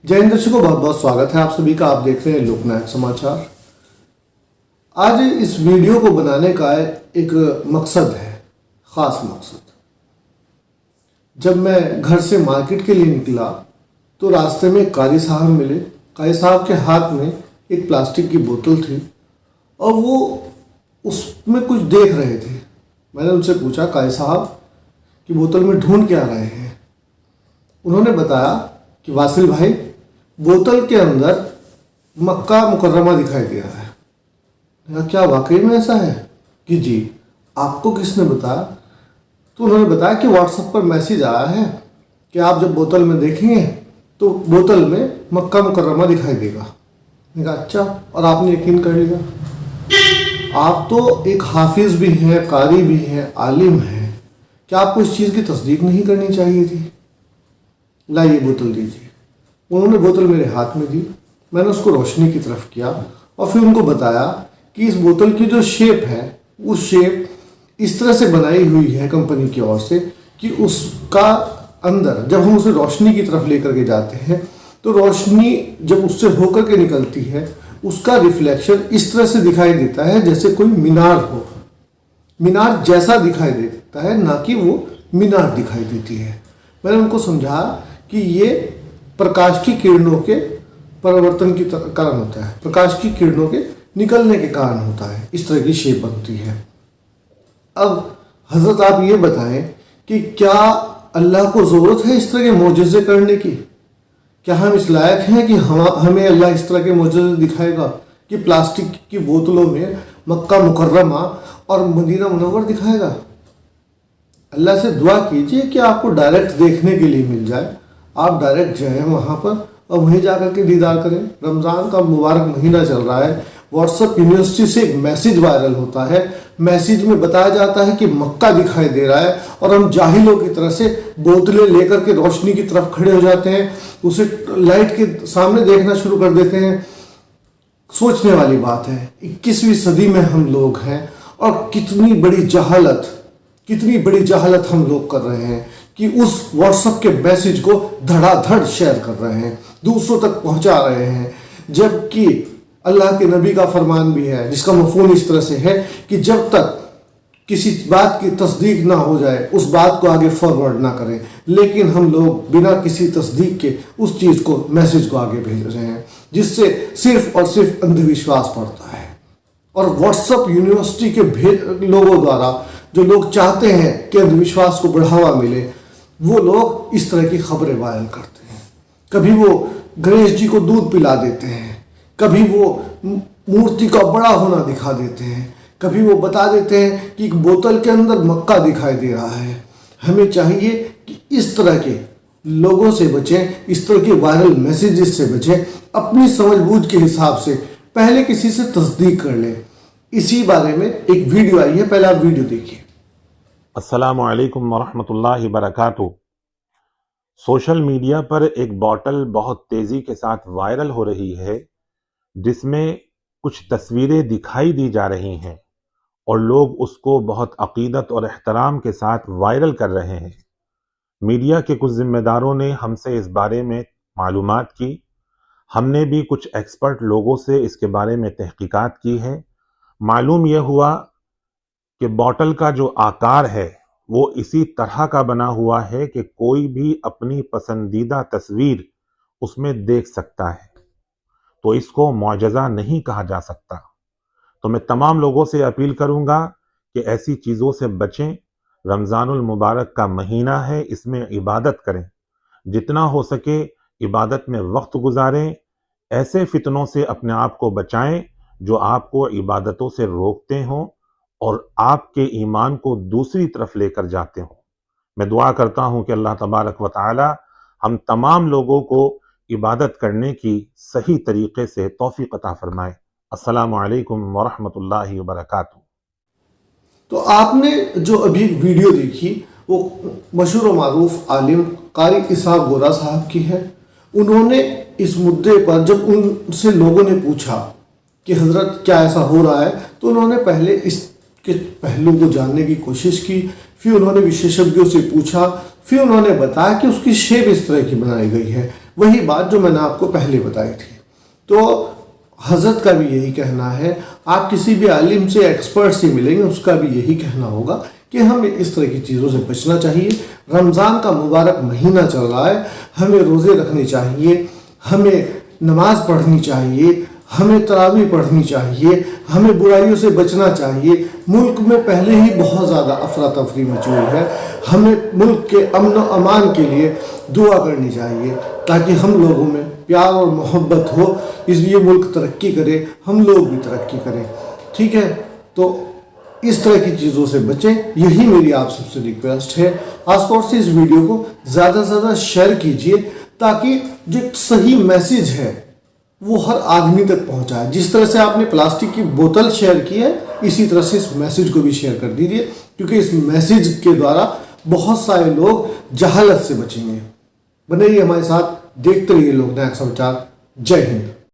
जय हिंद दर्शकों, बहुत बहुत स्वागत है आप सभी का। आप देख रहे हैं लोकनायक समाचार। आज इस वीडियो को बनाने का एक मकसद है, ख़ास मकसद। जब मैं घर से मार्केट के लिए निकला तो रास्ते में कारी साहब मिले। कारी साहब के हाथ में एक प्लास्टिक की बोतल थी और वो उसमें कुछ देख रहे थे। मैंने उनसे पूछा, कारी साहब कि बोतल में ढूंढ क्या रहे हैं? उन्होंने बताया कि वासिल भाई, बोतल के अंदर मक्का मुकर्रमा दिखाई दे रहा है। क्या वाकई में ऐसा है? कि जी। आपको किसने बताया? तो उन्होंने बताया कि व्हाट्सएप पर मैसेज आया है कि आप जब बोतल में देखेंगे तो बोतल में मक्का मुकर्रमा दिखाई देगा। मैंने कहा अच्छा, और आपने यकीन कर लिया? आप तो एक हाफिज भी हैं, कारी भी हैं, आलिम हैं, क्या आपको इस चीज़ की तस्दीक नहीं करनी चाहिए थी? लाइए बोतल दीजिए। उन्होंने बोतल मेरे हाथ में दी। मैंने उसको रोशनी की तरफ किया और फिर उनको बताया कि इस बोतल की जो शेप है, उस शेप इस तरह से बनाई हुई है कंपनी की ओर से कि उसका अंदर जब हम उसे रोशनी की तरफ लेकर के जाते हैं तो रोशनी जब उससे होकर के निकलती है उसका रिफ्लेक्शन इस तरह से दिखाई देता है जैसे कोई मीनार हो। मीनार जैसा दिखाई देता है, ना कि वो मीनार दिखाई देती है। मैंने उनको समझाया कि ये प्रकाश की किरणों के परिवर्तन के कारण होता है, प्रकाश की किरणों के निकलने के कारण होता है, इस तरह की शेप बनती है। अब हजरत आप ये बताएं कि क्या अल्लाह को ज़रूरत है इस तरह के मोजज़े करने की? क्या हम इस लायक हैं कि हमें अल्लाह इस तरह के मोजज़े दिखाएगा कि प्लास्टिक की बोतलों में मक्का मुकर्रमा और मदीना मुनव्वर दिखाएगा? अल्लाह से दुआ कीजिए कि आपको डायरेक्ट देखने के लिए मिल जाए। आप डायरेक्ट जाएं वहाँ पर और वहीं जाकर के दीदार करें। रमज़ान का मुबारक महीना चल रहा है। व्हाट्सएप यूनिवर्सिटी से एक मैसेज वायरल होता है। मैसेज में बताया जाता है कि मक्का दिखाई दे रहा है और हम जाहिलों की तरह से बोतलें लेकर के रोशनी की तरफ खड़े हो जाते हैं, उसे लाइट के सामने देखना शुरू कर देते हैं। सोचने वाली बात है, 21वीं सदी में हम लोग हैं और कितनी बड़ी जहालत हम लोग कर रहे हैं कि उस व्हाट्सएप के मैसेज को धड़ाधड़ शेयर कर रहे हैं, दूसरों तक पहुंचा रहे हैं। जबकि अल्लाह के नबी का फरमान भी है जिसका मफहूम इस तरह से है कि जब तक किसी बात की तस्दीक ना हो जाए उस बात को आगे फॉरवर्ड ना करें। लेकिन हम लोग बिना किसी तस्दीक के उस चीज़ को, मैसेज को आगे भेज रहे हैं, जिससे सिर्फ और सिर्फ अंधविश्वास बढ़ता है। और व्हाट्सएप यूनिवर्सिटी के लोगों द्वारा जो लोग चाहते हैं कि अंधविश्वास को बढ़ावा मिले, वो लोग इस तरह की खबरें वायरल करते हैं। कभी वो गणेश जी को दूध पिला देते हैं, कभी वो मूर्ति का बड़ा होना दिखा देते हैं, कभी वो बता देते हैं कि एक बोतल के अंदर मक्का दिखाई दे रहा है। हमें चाहिए कि इस तरह के लोगों से बचें, इस तरह के वायरल मैसेजेस से बचें। अपनी समझबूझ के हिसाब से पहले किसी से तस्दीक कर लें। इसी बारे में एक वीडियो आई है, पहले आप वीडियो देखिए। अस्सलामु अलैकुम वरहमतुल्लाहि बरकातुहू। सोशल मीडिया पर एक बॉटल बहुत तेजी के साथ वायरल हो रही है जिसमें कुछ तस्वीरें दिखाई दी जा रही हैं और लोग उसको बहुत अकीदत और एहतराम के साथ वायरल कर रहे हैं। मीडिया के कुछ जिम्मेदारों ने हमसे इस बारे में मालूमात की। हमने भी कुछ एक्सपर्ट लोगों से इसके बारे में तहकीकात की है। मालूम यह हुआ कि बॉटल का जो आकार है वो इसी तरह का बना हुआ है कि कोई भी अपनी पसंदीदा तस्वीर उसमें देख सकता है, तो इसको मौजज़ा नहीं कहा जा सकता। तो मैं तमाम लोगों से अपील करूंगा कि ऐसी चीज़ों से बचें। रमज़ानुल मुबारक का महीना है, इसमें इबादत करें, जितना हो सके इबादत में वक्त गुजारें। ऐसे फितनों से अपने आप को बचाएं जो आपको इबादतों से रोकते हों और आपके ईमान को दूसरी तरफ लेकर जाते हों। मैं दुआ करता हूं कि अल्लाह तबारक व तआला हम तमाम लोगों को इबादत करने की सही तरीके से तौफीक अता फरमाए। अस्सलामु अलैकुम वरहमतुल्लाहि वबरकातुहू। तो आपने जो अभी वीडियो देखी वो मशहूर व मारूफ आलिम कारी इसहाक गोरा साहब की है। उन्होंने इस मुद्दे पर जब उनसे लोगों ने पूछा कि हजरत क्या ऐसा हो रहा है, तो उन्होंने पहले इसके पहलू को जानने की कोशिश की। फिर उन्होंने विशेषज्ञों से पूछा, फिर उन्होंने बताया कि उसकी शेप इस तरह की बनाई गई है। वही बात जो मैंने आपको पहले बताई थी। तो हज़रत का भी यही कहना है, आप किसी भी आलिम से, एक्सपर्ट से मिलेंगे, उसका भी यही कहना होगा कि हमें इस तरह की चीज़ों से बचना चाहिए। रमज़ान का मुबारक महीना चल रहा है, हमें रोज़े रखने चाहिए, हमें नमाज पढ़नी चाहिए, हमें तरावी पढ़नी चाहिए, हमें बुराइयों से बचना चाहिए। मुल्क में पहले ही बहुत ज़्यादा अफरा तफरी मची हुई है, हमें मुल्क के अमन और अमान के लिए दुआ करनी चाहिए ताकि हम लोगों में प्यार और मोहब्बत हो, इसलिए मुल्क तरक्की करे, हम लोग भी तरक्की करें। ठीक है, तो इस तरह की चीज़ों से बचें, यही मेरी आप सबसे रिक्वेस्ट है। खासतौर से इस वीडियो को ज़्यादा से ज़्यादा शेयर कीजिए ताकि जो सही मैसेज है वो हर आदमी तक पहुंचाए। जिस तरह से आपने प्लास्टिक की बोतल शेयर की है, इसी तरह से इस मैसेज को भी शेयर कर दीजिए, क्योंकि इस मैसेज के द्वारा बहुत सारे लोग जहालत से बचेंगे। बने रहिए हमारे साथ, देखते रहिए लोकनायक समाचार। जय हिंद।